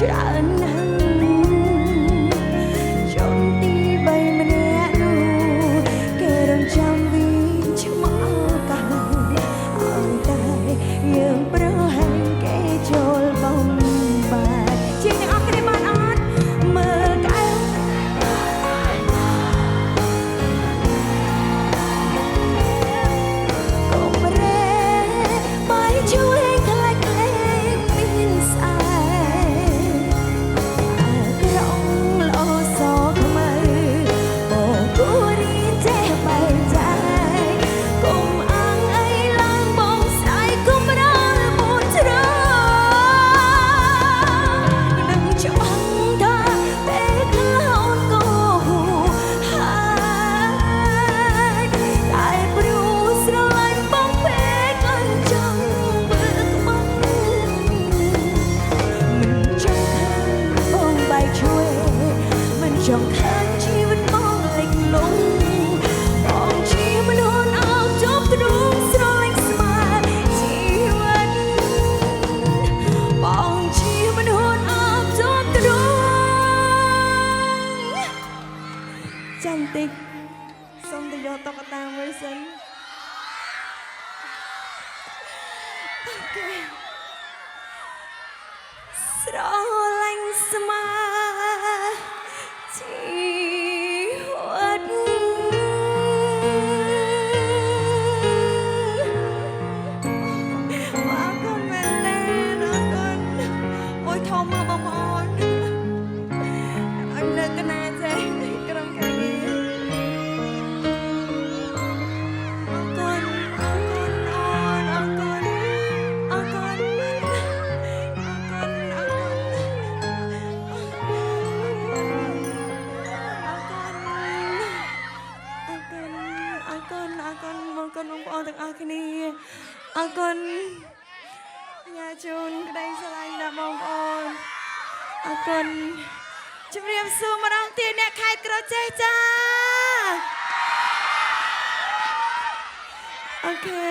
ច្រើនណាស់ចង់ទីបីម្នាក់នោះគេរងចាំវិញឆ្មោះកាលអត់តែយើងប្រហែលគេចូលបំបាទជាអ្នកអរគ្នាបានអត់មើលកែវកុំរេបាយជួយខ្លាចក្លែងមានស្អែក្រងល្អសខ្មៅបងគួររៀនចេះបែងចែកកុំអាងអីឡើងបងស្អែកកុំរើមុនជ្រៅនឹងច្បាំងថាពេលខ្លះអូនក៏ហើយតែព្រោះស្រឡាញ់បងពេកអញ្ចឹងមើលក្បត់មិនចង់ឃើញបងបែកឆ្វេងមិនចង់ឃើញជីវិតបងលេចលង់បងជាមនុស្សអោបជប់ទ្រូងស្រឡាញ់ស្មើជីវិតបងជាមនុស្សអោបជប់ទ្រូងចាំតិចសូមទៅយកតុក្កតាមួយសិនអូខេស្រឡាញ់ស្មើជីវិតអរគុណមែនទេអរគុណអូយធំមកបងប្អូនអញលើកកណាចេះក្រុមការងារអរគុណអរគុណអូនអរគុណអរគុណអរគុណបងប្អូនទាំងអស់គ្នាអរគុណញ៉ាជូនក្តីស្រឡាញ់ដល់បងប្អូនអរគុណជម្រាបសួរម្ដងទៀតអ្នកខេត្តក្រចេះចាអូខេ